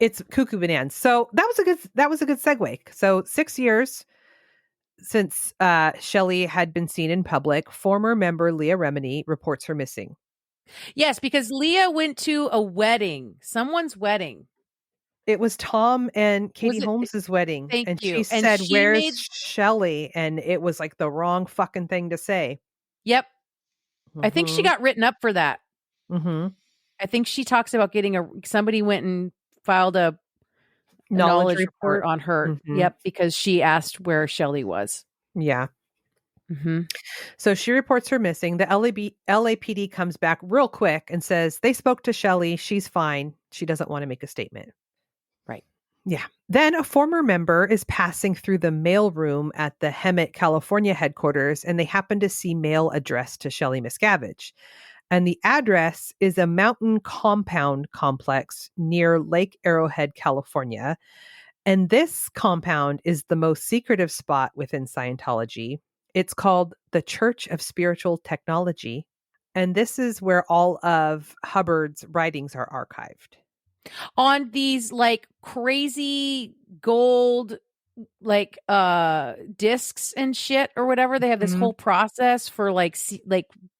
it's cuckoo bananas. So that was a good segue. So 6 years since Shelly had been seen in public, former member Leah Remini reports her missing. Yes, because Leah went to a wedding, someone's wedding. It was Tom and Katie Holmes's wedding. Thank and you. She said, "Where's Shelly?" And it was like the wrong fucking thing to say. Yep. Mm-hmm. I think she got written up for that. Mm-hmm. I think she talks about somebody went and filed a knowledge report on her. Mm-hmm. Yep, because she asked where Shelly was. Yeah. Mm-hmm. So she reports her missing. The LAPD comes back real quick and says they spoke to Shelly. She's fine. She doesn't want to make a statement. Right. Yeah. Then a former member is passing through the mail room at the Hemet, California headquarters, and they happen to see mail addressed to Shelly Miscavige. And the address is a mountain compound complex near Lake Arrowhead, California. And this compound is the most secretive spot within Scientology. It's called the Church of Spiritual Technology. And this is where all of Hubbard's writings are archived. On these like crazy gold like discs and shit or whatever. They have this whole process for like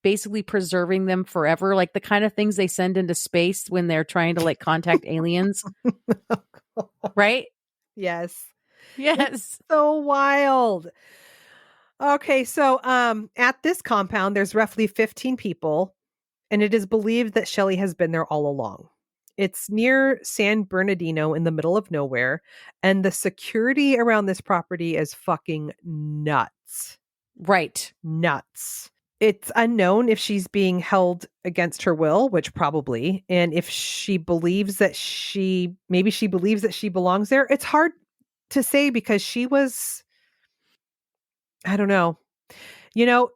basically preserving them forever, like the kind of things they send into space when they're trying to like contact aliens. Right? Yes. It's so wild. Okay, so at this compound there's roughly 15 people, and it is believed that Shelly has been there all along. It's near San Bernardino in the middle of nowhere, and the security around this property is fucking nuts. Right. Nuts. It's unknown if she's being held against her will, which probably, and if she believes that she believes that she belongs there. It's hard to say because she was, I don't know,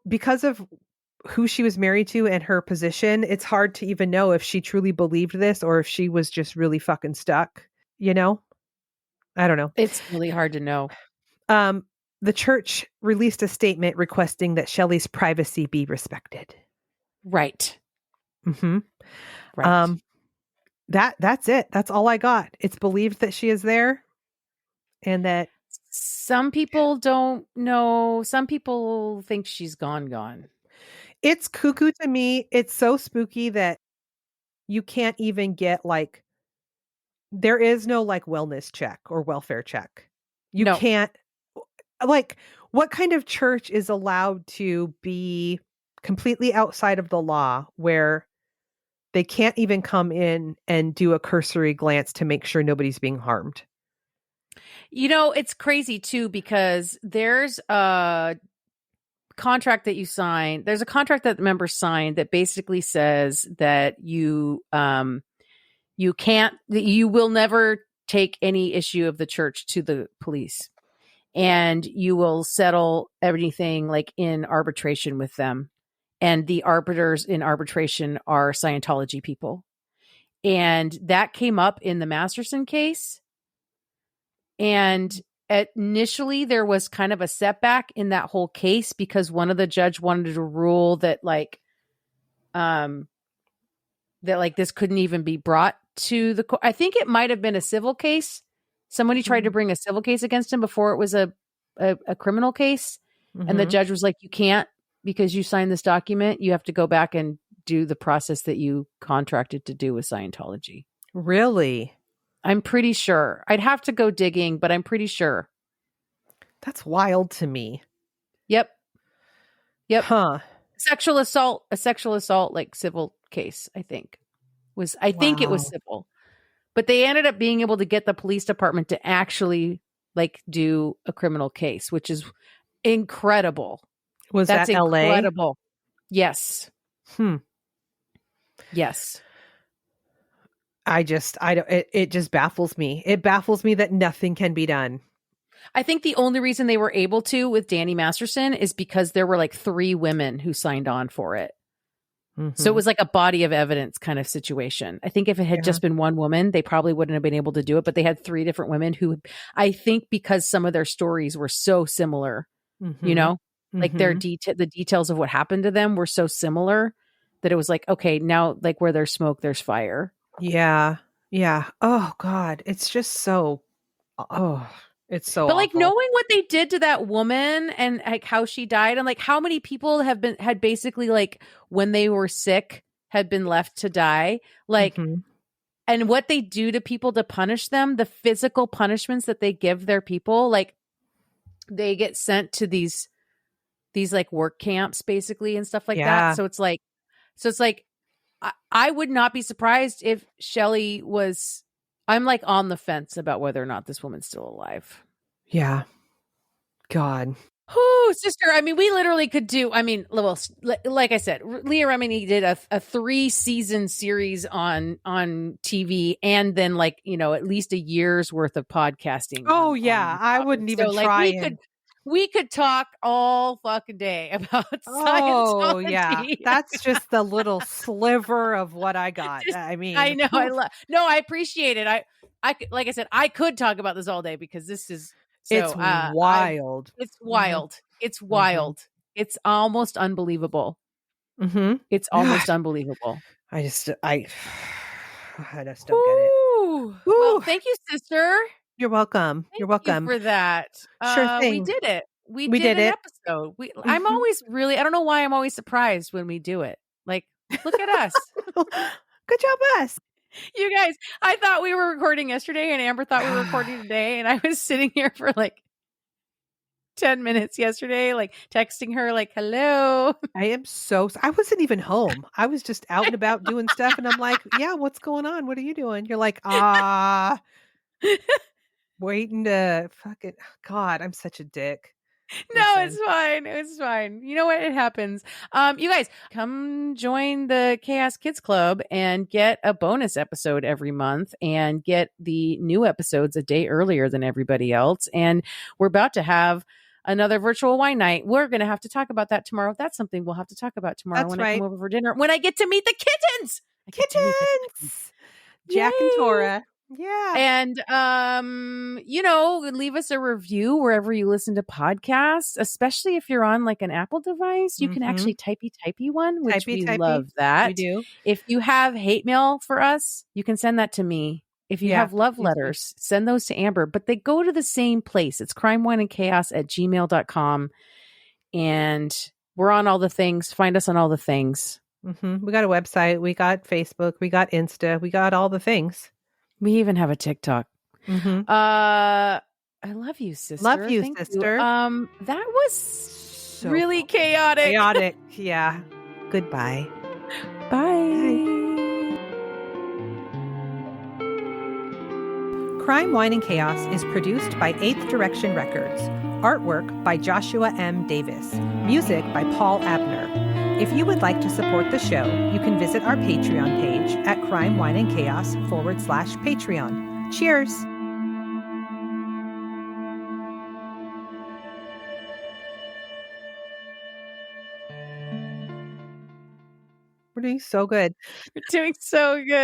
because of who she was married to and her position, it's hard to even know if she truly believed this or if she was just really fucking stuck, I don't know. It's really hard to know. The church released a statement requesting that Shelly's privacy be respected. Right. Mm-hmm. Right. That's it. That's all I got. It's believed that she is there, and that some people don't know. Some people think she's gone. It's cuckoo to me. It's so spooky that you can't even get there is no wellness check or welfare check. You can't, what kind of church is allowed to be completely outside of the law where they can't even come in and do a cursory glance to make sure nobody's being harmed? It's crazy too, because there's a contract that you sign. There's a contract that the members signed that basically says that you will never take any issue of the church to the police, and you will settle everything like in arbitration with them. And the arbiters in arbitration are Scientology people. And that came up in the Masterson case. And initially there was kind of a setback in that whole case because one of the judge wanted to rule that this couldn't even be brought to the court. I think it might have been a civil case. Somebody tried to bring a civil case against him before it was a criminal case. And the judge was like, you can't, because you signed this document, you have to go back and do the process that you contracted to do with Scientology. Really? I'm pretty sure. I'd have to go digging, but I'm pretty sure. That's wild to me. Yep. Huh. A sexual assault, like civil case, I think. I think it was civil. But they ended up being able to get the police department to actually like do a criminal case, which is incredible. That's that LA? Incredible. Yes. Yes. It just baffles me. It baffles me that nothing can be done. I think the only reason they were able to with Danny Masterson is because there were like 3 women who signed on for it. So it was like a body of evidence kind of situation. I think if it had just been one woman, they probably wouldn't have been able to do it. But they had 3 different women who, I think because some of their stories were so similar, you know, like the details of what happened to them were so similar that it was like, okay, now like where there's smoke, there's fire. Yeah. Yeah. Oh God. It's just so, it's so But like awful. knowing what they did to that woman and like how she died and like how many people had basically like when they were sick had been left to die, like, and what they do to people to punish them, the physical punishments that they give their people, like they get sent to these like work camps basically and stuff like that. So it's like I would not be surprised if Shelly was. I'm like on the fence about whether or not this woman's still alive. Yeah. God. Oh, sister. I mean, we literally could do, well, like I said, Leah Remini did a 3-season series on TV and then like, you know, at least a year's worth of podcasting. Oh yeah. I wouldn't even try. We could talk all fucking day about Scientology. Oh yeah, that's just the little sliver of what I got. I mean, I know. I appreciate it. I like I said, I could talk about this all day because this is it's wild. It's wild. It's wild. It's almost unbelievable. It's almost unbelievable. I just don't get it. Well, thank you, sister. You're welcome. You're welcome for that. Sure thing. We did it. We did an episode. I'm always really, I don't know why I'm always surprised when we do it. Like, look at us. Good job, us. You guys, I thought we were recording yesterday and Amber thought we were recording today. And I was sitting here for like 10 minutes yesterday, like texting her like, hello. I wasn't even home. I was just out and about doing stuff. And I'm like, yeah, what's going on? What are you doing? You're like, waiting to fucking God, I'm such a dick. No, it's fine. It's fine. You know what? It happens. You guys come join the Chaos Kids Club and get a bonus episode every month and get the new episodes a day earlier than everybody else. And we're about to have another virtual wine night. We're going to have to talk about that tomorrow. That's something we'll have to talk about tomorrow. That's when I come over for dinner. When I get to meet the kittens. Jack and Tora. Yeah. And, you know, leave us a review wherever you listen to podcasts, especially if you're on like an Apple device. You can actually typey one, which we love that. We do. If you have hate mail for us, you can send that to me. If you have love letters, send those to Amber, but they go to the same place. It's crimewineandchaos@gmail.com. And we're on all the things. Find us on all the things. We got a website. We got Facebook. We got Insta. We got all the things. We even have a TikTok. I love you, sister. Love you, sister. That was so really chaotic. Chaotic. Yeah. Goodbye. Bye. Crime, Wine, and Chaos is produced by 8th Direction Records. Artwork by Joshua M. Davis. Music by Paul Abner. If you would like to support the show, you can visit our Patreon page at crimewineandchaos.com/Patreon. Cheers! doing so good. You're doing so good.